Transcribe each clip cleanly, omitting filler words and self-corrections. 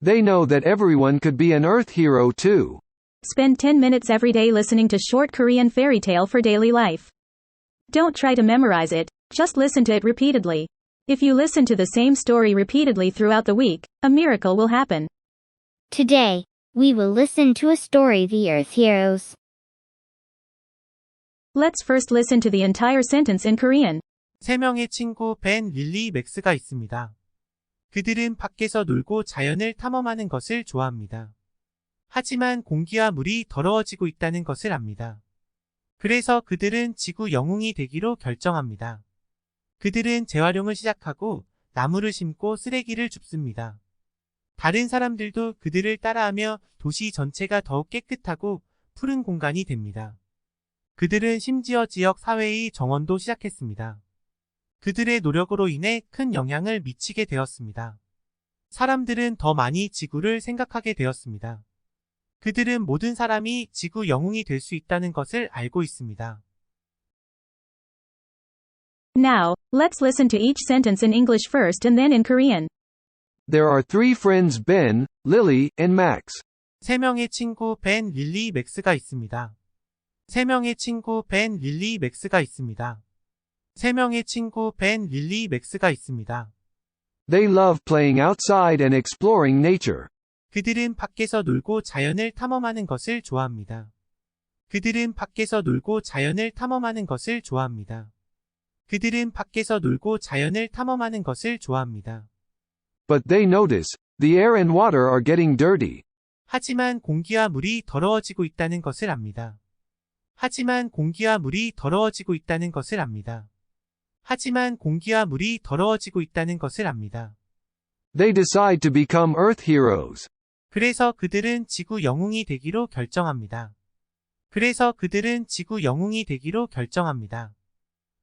They know that everyone could be an Earth hero too. Spend 10 minutes every day listening to short Korean fairy tale for daily life. Don't try to memorize it, just listen to it repeatedly. If you listen to the same story repeatedly throughout the week, a miracle will happen. Today, we will listen to a story, The Earth Heroes. Let's first listen to the entire sentence in Korean. 3명의 친구 벤, 릴리, 맥스가 있습니다. 그들은 밖에서 놀고 자연을 탐험하는 것을 좋아합니다. 하지만 공기와 물이 더러워지고 있다는 것을 압니다. 그래서 그들은 지구 영웅이 되기로 결정합니다. 그들은 재활용을 시작하고 나무를 심고 쓰레기를 줍습니다. 다른 사람들도 그들을 따라하며 도시 전체가 더욱 깨끗하고 푸른 공간이 됩니다. 그들은 심지어 지역 사회의 정원도 시작했습니다. 그들의 노력으로 인해 큰 영향을 미치게 되었습니다. 사람들은 더 많이 지구를 생각하게 되었습니다. 그들은 모든 사람이 지구 영웅이 될 수 있다는 것을 알고 있습니다. Now, let's listen to each sentence in English first and then in Korean. There are 3 friends Ben, Lily, and Max. 3명의 친구 벤, 릴리, 맥스가 있습니다. 3명의 친구 벤, 릴리, 맥스가 있습니다. 3명의 친구 벤, 릴리, 맥스가 있습니다. They love playing outside and exploring nature. 그들은 밖에서 놀고 자연을 탐험하는 것을 좋아합니다. 그들은 밖에서 놀고 자연을 탐험하는 것을 좋아합니다. 그들은 밖에서 놀고 자연을 탐험하는 것을 좋아합니다. But they notice, the air and water are getting dirty. 하지만 공기와 물이 더러워지고 있다는 것을 압니다. 하지만 공기와 물이 더러워지고 있다는 것을 압니다. 하지만 공기와 물이 더러워지고 있다는 것을 압니다. They decide to become Earth heroes. 그래서 그들은 지구 영웅이 되기로 결정합니다. 그래서 그들은 지구 영웅이 되기로 결정합니다.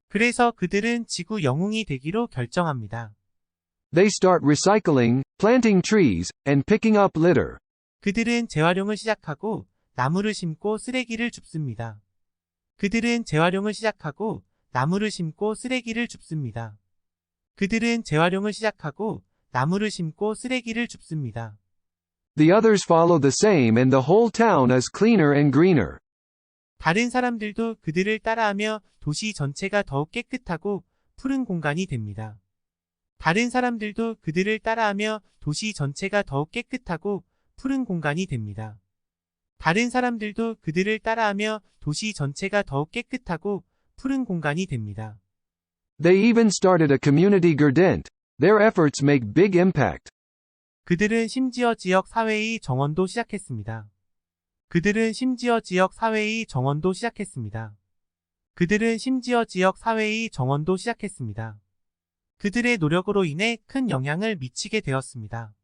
그래서 그들은 지구 영웅이 되기로 결정합니다. They start recycling, planting trees, and picking up litter. 그들은 재활용을 시작하고 나무를 심고 쓰레기를 줍습니다. 그들은 재활용을 시작하고 나무를 심고 쓰레기를 줍습니다. 그들은 재활용을 시작하고 나무를 심고 쓰레기를 줍습니다. The others follow the same and the whole town is cleaner and greener. 다른 사람들도 그들을 따라하며 도시 전체가 더욱 깨끗하고 푸른 공간이 됩니다. 다른 사람들도 그들을 따라하며 도시 전체가 더욱 깨끗하고 푸른 공간이 됩니다. 다른 사람들도 그들을 따라하며 도시 전체가 더욱 깨끗하고 푸른 공간이 됩니다. They even started a community garden. Their efforts make big impact. 그들은 심지어 지역 사회의 정원도 시작했습니다. 그들은 심지어 지역 사회의 정원도 시작했습니다. 그들은 심지어 지역 사회의 정원도 시작했습니다. 그들의 노력으로 인해 큰 영향을 미치게 되었습니다.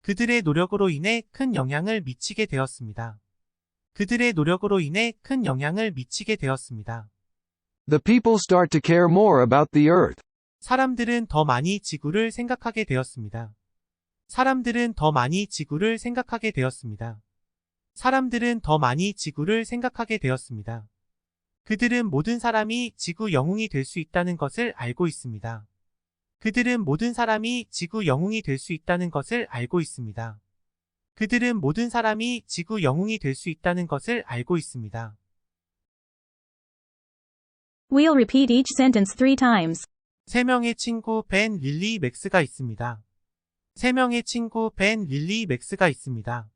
그들의 노력으로 인해 큰 영향을 미치게 되었습니다. 그들의 노력으로 인해 큰 영향을 미치게 되었습니다. The people start to care more about the earth. 사람들은 더 많이 지구를 생각하게 되었습니다. 사람들은 더 많이 지구를 생각하게 되었습니다. 사람들은 더 많이 지구를 생각하게 되었습니다. 그들은 모든 사람이 지구 영웅이 될 수 있다는 것을 알고 있습니다. 그들은 모든 사람이 지구 영웅이 될 수 있다는 것을 알고 있습니다. 그들은 모든 사람이 지구 영웅이 될 수 있다는 것을 알고 있습니다. We'll repeat each sentence 3 times. 3명의 친구 벤, 릴리, 맥스가 있습니다. 3명의 친구 벤, 릴리, 맥스가 있습니다.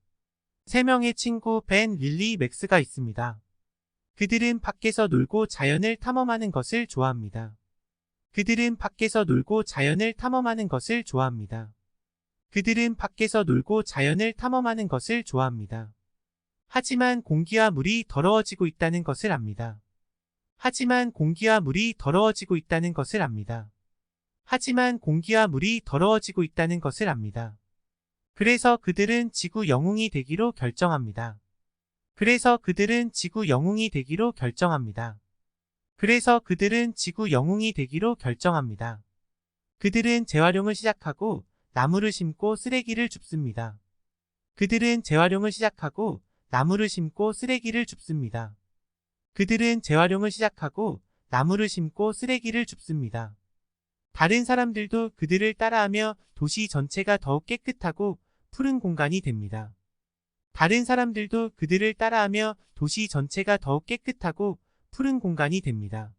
3명의 친구 벤, 릴리, 맥스가 있습니다. 그들은 밖에서 놀고 자연을 탐험하는 것을 좋아합니다. 그들은 밖에서 놀고 자연을 탐험하는 것을 좋아합니다. 그들은 밖에서 놀고 자연을 탐험하는 것을 좋아합니다. 하지만 공기와 물이 더러워지고 있다는 것을 압니다. 하지만 공기와 물이 더러워지고 있다는 것을 압니다. 하지만 공기와 물이 더러워지고 있다는 것을 압니다. 그래서 그들은 지구 영웅이 되기로 결정합니다. 그래서 그들은 지구 영웅이 되기로 결정합니다. 그래서 그들은 지구 영웅이 되기로 결정합니다. 그들은 재활용을 시작하고 나무를 심고 쓰레기를 줍습니다. 그들은 재활용을 시작하고 나무를 심고 쓰레기를 줍습니다. 그들은 재활용을 시작하고 나무를 심고 쓰레기를 줍습니다. 다른 사람들도 그들을 따라하며 도시 전체가 더욱 깨끗하고 푸른 공간이 됩니다. 다른 사람들도 그들을 따라하며 도시 전체가 더욱 깨끗하고 푸른 공간이 됩니다.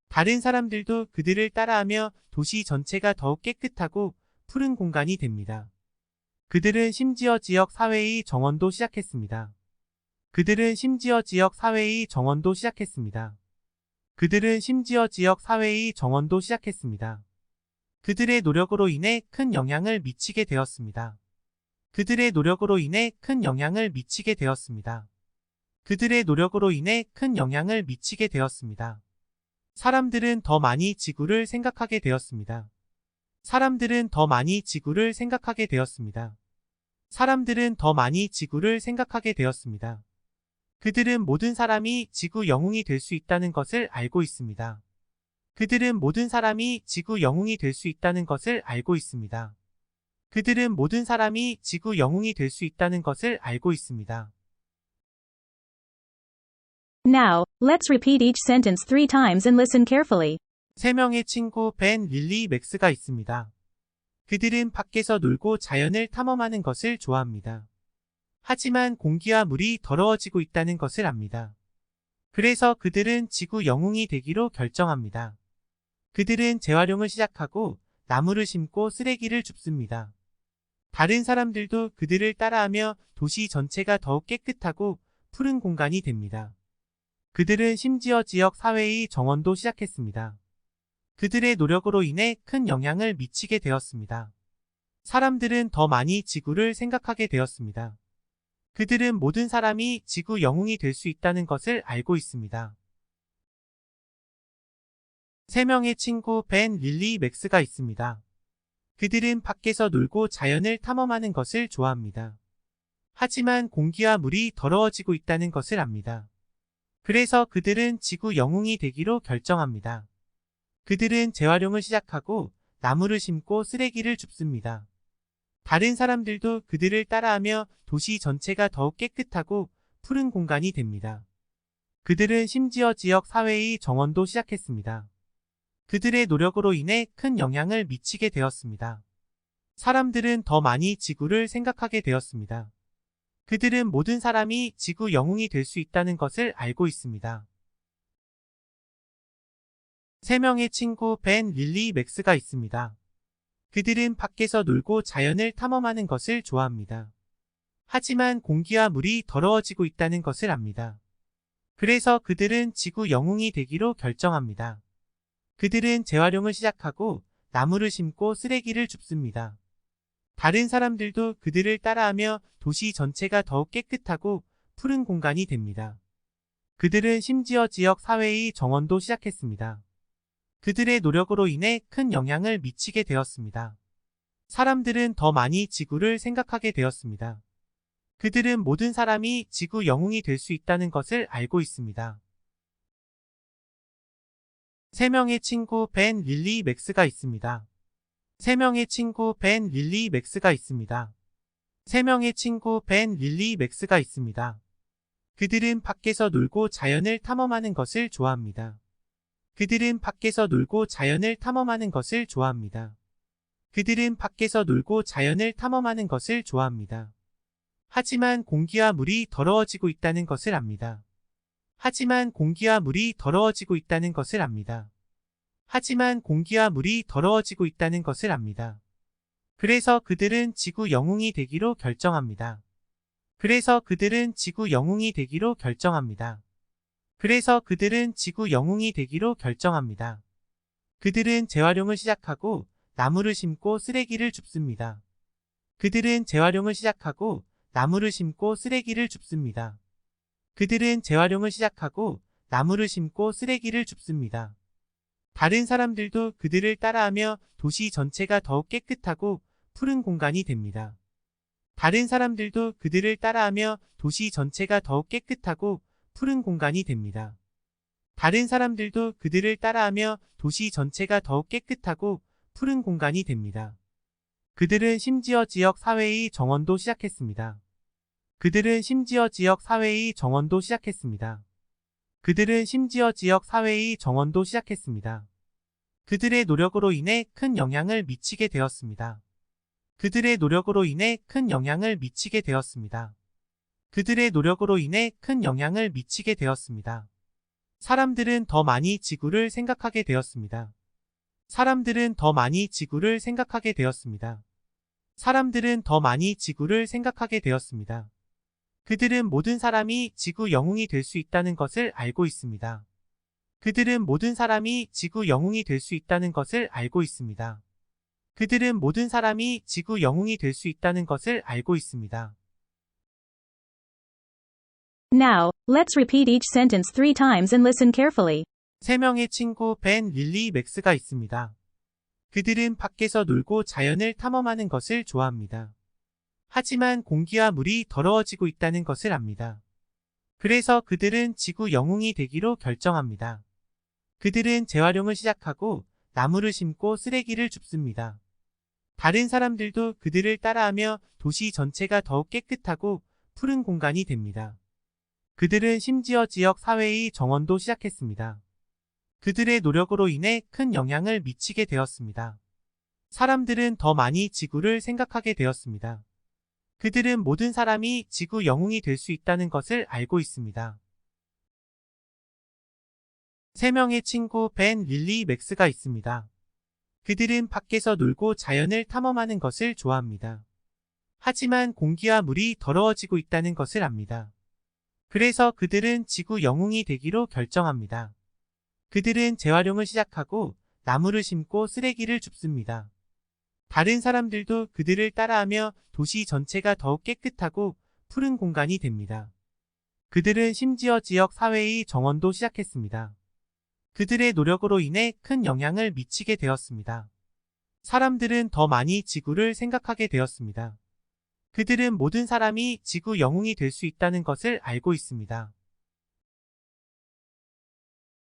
다른 사람들도 그들을 따라하며 도시 전체가 더욱 깨끗하고 푸른 공간이 됩니다. 그들은 심지어 지역 사회의 정원도 시작했습니다. 그들은 심지어 지역 사회의 정원도 시작했습니다. 그들은 심지어 지역 사회의 정원도 시작했습니다. 그들의 노력으로 인해 큰 영향을 미치게 되었습니다. 그들의 노력으로 인해 큰 영향을 미치게 되었습니다. 그들의 노력으로 인해 큰 영향을 미치게 되었습니다. 사람들은 더 많이 지구를 생각하게 되었습니다. 사람들은 더 많이 지구를 생각하게 되었습니다. 사람들은 더 많이 지구를 생각하게 되었습니다. 그들은 모든 사람이 지구 영웅이 될 수 있다는 것을 알고 있습니다. 그들은 모든 사람이 지구 영웅이 될 수 있다는 것을 알고 있습니다. 그들은 모든 사람이 지구 영웅이 될 수 있다는 것을 알고 있습니다. Now, let's repeat each sentence 3 times and listen carefully. 3명의 친구 벤, 릴리, 맥스가 있습니다. 그들은 밖에서 놀고 자연을 탐험하는 것을 좋아합니다. 하지만 공기와 물이 더러워지고 있다는 것을 압니다. 그래서 그들은 지구 영웅이 되기로 결정합니다. 그들은 재활용을 시작하고 나무를 심고 쓰레기를 줍습니다. 다른 사람들도 그들을 따라하며 도시 전체가 더욱 깨끗하고 푸른 공간이 됩니다. 그들은 심지어 지역 사회의 정원도 시작했습니다. 그들의 노력으로 인해 큰 영향을 미치게 되었습니다. 사람들은 더 많이 지구를 생각하게 되었습니다. 그들은 모든 사람이 지구 영웅이 될 수 있다는 것을 알고 있습니다. 3명의 친구 벤, 릴리, 맥스가 있습니다. 그들은 밖에서 놀고 자연을 탐험하는 것을 좋아합니다. 하지만 공기와 물이 더러워지고 있다는 것을 압니다. 그래서 그들은 지구 영웅이 되기로 결정합니다. 그들은 재활용을 시작하고 나무를 심고 쓰레기를 줍습니다. 다른 사람들도 그들을 따라하며 도시 전체가 더욱 깨끗하고 푸른 공간이 됩니다. 그들은 심지어 지역 사회의 정원도 시작했습니다. 그들의 노력으로 인해 큰 영향을 미치게 되었습니다. 사람들은 더 많이 지구를 생각하게 되었습니다. 그들은 모든 사람이 지구 영웅이 될 수 있다는 것을 알고 있습니다. 3명의 친구 벤, 릴리, 맥스가 있습니다. 그들은 밖에서 놀고 자연을 탐험하는 것을 좋아합니다. 하지만 공기와 물이 더러워지고 있다는 것을 압니다. 그래서 그들은 지구 영웅이 되기로 결정합니다. 그들은 재활용을 시작하고 나무를 심고 쓰레기를 줍습니다. 다른 사람들도 그들을 따라하며 도시 전체가 더욱 깨끗하고 푸른 공간이 됩니다. 그들은 심지어 지역 사회의 정원도 시작했습니다. 그들의 노력으로 인해 큰 영향을 미치게 되었습니다. 사람들은 더 많이 지구를 생각하게 되었습니다. 그들은 모든 사람이 지구 영웅이 될 수 있다는 것을 알고 있습니다. 3명의 친구 벤, 릴리, 맥스가 있습니다. 3명의 친구 벤, 릴리, 맥스가 있습니다. 3명의 친구 벤, 릴리, 맥스가 있습니다. 그들은 밖에서 놀고 자연을 탐험하는 것을 좋아합니다. 그들은 밖에서 놀고 자연을 탐험하는 것을 좋아합니다. 그들은 밖에서 놀고 자연을 탐험하는 것을 좋아합니다. 하지만 공기와 물이 더러워지고 있다는 것을 압니다. 하지만 공기와 물이 더러워지고 있다는 것을 압니다. 하지만 공기와 물이 더러워지고 있다는 것을 압니다. 그래서 그들은 지구 영웅이 되기로 결정합니다. 그래서 그들은 지구 영웅이 되기로 결정합니다. 그래서 그들은 지구 영웅이 되기로 결정합니다. 그들은 재활용을 시작하고 나무를 심고 쓰레기를 줍습니다. 그들은 재활용을 시작하고 나무를 심고 쓰레기를 줍습니다. 그들은 재활용을 시작하고 나무를 심고 쓰레기를 줍습니다. 다른 사람들도 그들을 따라하며 도시 전체가 더욱 깨끗하고 푸른 공간이 됩니다. 다른 사람들도 그들을 따라하며 도시 전체가 더욱 깨끗하고 푸른 공간이 됩니다. 다른 사람들도 그들을 따라하며 도시 전체가 더욱 깨끗하고 푸른 공간이 됩니다. 그들은 심지어 지역 사회의 정원도 시작했습니다. 그들은 심지어 지역 사회의 정원도 시작했습니다. 그들은 심지어 지역 사회의 정원도 시작했습니다. 그들의 노력으로 인해 큰 영향을 미치게 되었습니다. 그들의 노력으로 인해 큰 영향을 미치게 되었습니다. 그들의 노력으로 인해 큰 영향을 미치게 되었습니다. 사람들은 더 많이 지구를 생각하게 되었습니다. 사람들은 더 많이 지구를 생각하게 되었습니다. 사람들은 더 많이 지구를 생각하게 되었습니다. 그들은 모든 사람이 지구 영웅이 될 수 있다는 것을 알고 있습니다. 그들은 모든 사람이 지구 영웅이 될 수 있다는 것을 알고 있습니다. 그들은 모든 사람이 지구 영웅이 될 수 있다는 것을 알고 있습니다. Now, let's repeat each sentence 3 times and listen carefully. 3명의 친구 벤, 릴리, 맥스가 있습니다. 그들은 밖에서 놀고 자연을 탐험하는 것을 좋아합니다. 하지만 공기와 물이 더러워지고 있다는 것을 압니다. 그래서 그들은 지구 영웅이 되기로 결정합니다. 그들은 재활용을 시작하고 나무를 심고 쓰레기를 줍습니다. 다른 사람들도 그들을 따라하며 도시 전체가 더욱 깨끗하고 푸른 공간이 됩니다. 그들은 심지어 지역 사회의 정원도 시작했습니다. 그들의 노력으로 인해 큰 영향을 미치게 되었습니다. 사람들은 더 많이 지구를 생각하게 되었습니다. 그들은 모든 사람이 지구 영웅이 될 수 있다는 것을 알고 있습니다. 3명의 친구 벤, 릴리, 맥스가 있습니다. 그들은 밖에서 놀고 자연을 탐험하는 것을 좋아합니다. 하지만 공기와 물이 더러워지고 있다는 것을 압니다. 그래서 그들은 지구 영웅이 되기로 결정합니다. 그들은 재활용을 시작하고 나무를 심고 쓰레기를 줍습니다. 다른 사람들도 그들을 따라하며 도시 전체가 더욱 깨끗하고 푸른 공간이 됩니다. 그들은 심지어 지역 사회의 정원도 시작했습니다. 그들의 노력으로 인해 큰 영향을 미치게 되었습니다. 사람들은 더 많이 지구를 생각하게 되었습니다. 그들은 모든 사람이 지구 영웅이 될 수 있다는 것을 알고 있습니다.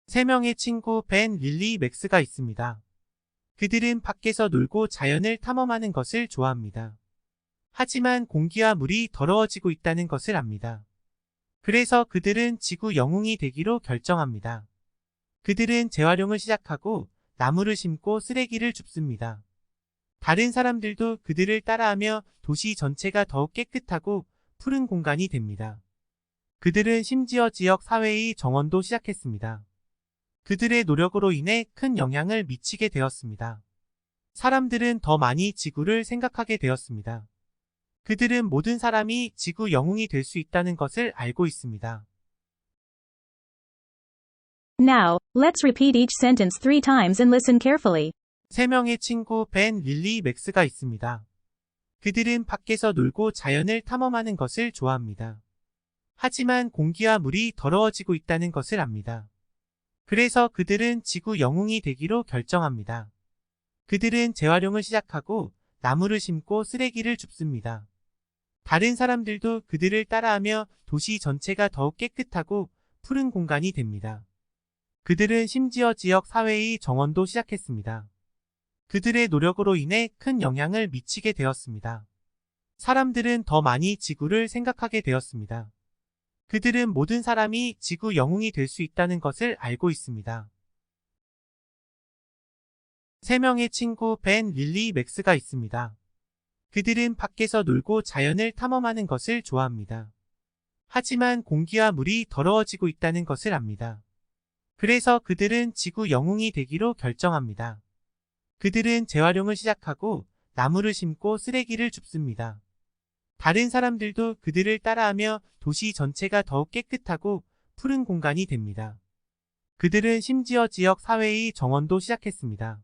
3명의 친구 벤, 릴리, 맥스가 있습니다. 그들은 밖에서 놀고 자연을 탐험하는 것을 좋아합니다. 하지만 공기와 물이 더러워지고 있다는 것을 압니다. 그래서 그들은 지구 영웅이 되기로 결정합니다. 그들은 재활용을 시작하고 나무를 심고 쓰레기를 줍습니다. 다른 사람들도 그들을 따라하며 도시 전체가 더욱 깨끗하고 푸른 공간이 됩니다. 그들은 심지어 지역 사회의 정원도 시작했습니다. 그들의 노력으로 인해 큰 영향을 미치게 되었습니다. 사람들은 더 많이 지구를 생각하게 되었습니다. 그들은 모든 사람이 지구 영웅이 될 수 있다는 것을 알고 있습니다. Now, let's repeat each sentence 3 times and listen carefully. 3명의 친구 벤, 릴리, 맥스가 있습니다. 그들은 밖에서 놀고 자연을 탐험하는 것을 좋아합니다. 하지만 공기와 물이 더러워지고 있다는 것을 압니다. 그래서 그들은 지구 영웅이 되기로 결정합니다. 그들은 재활용을 시작하고 나무를 심고 쓰레기를 줍습니다. 다른 사람들도 그들을 따라하며 도시 전체가 더욱 깨끗하고 푸른 공간이 됩니다. 그들은 심지어 지역 사회의 정원도 시작했습니다. 그들의 노력으로 인해 큰 영향을 미치게 되었습니다. 사람들은 더 많이 지구를 생각하게 되었습니다. 그들은 모든 사람이 지구 영웅이 될 수 있다는 것을 알고 있습니다. 3명의 친구 벤, 릴리, 맥스가 있습니다. 그들은 밖에서 놀고 자연을 탐험하는 것을 좋아합니다. 하지만 공기와 물이 더러워지고 있다는 것을 압니다. 그래서 그들은 지구 영웅이 되기로 결정합니다. 그들은 재활용을 시작하고 나무를 심고 쓰레기를 줍습니다. 다른 사람들도 그들을 따라하며 도시 전체가 더욱 깨끗하고 푸른 공간이 됩니다. 그들은 심지어 지역 사회의 정원도 시작했습니다.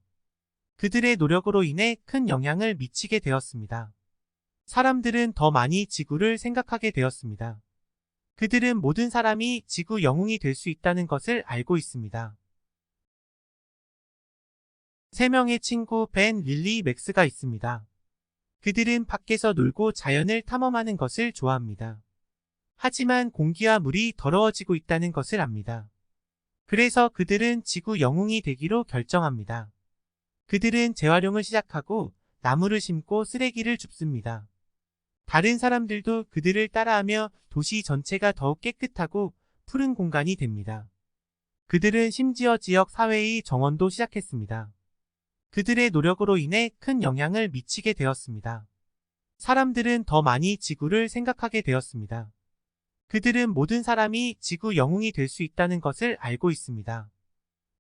그들의 노력으로 인해 큰 영향을 미치게 되었습니다. 사람들은 더 많이 지구를 생각하게 되었습니다. 그들은 모든 사람이 지구 영웅이 될 수 있다는 것을 알고 있습니다. 3명의 친구 벤, 릴리, 맥스가 있습니다. 그들은 밖에서 놀고 자연을 탐험하는 것을 좋아합니다. 하지만 공기와 물이 더러워지고 있다는 것을 압니다. 그래서 그들은 지구 영웅이 되기로 결정합니다. 그들은 재활용을 시작하고 나무를 심고 쓰레기를 줍습니다. 다른 사람들도 그들을 따라하며 도시 전체가 더욱 깨끗하고 푸른 공간이 됩니다. 그들은 심지어 지역 사회의 정원도 시작했습니다. 그들의 노력으로 인해 큰 영향을 미치게 되었습니다. 사람들은 더 많이 지구를 생각하게 되었습니다. 그들은 모든 사람이 지구 영웅이 될 수 있다는 것을 알고 있습니다.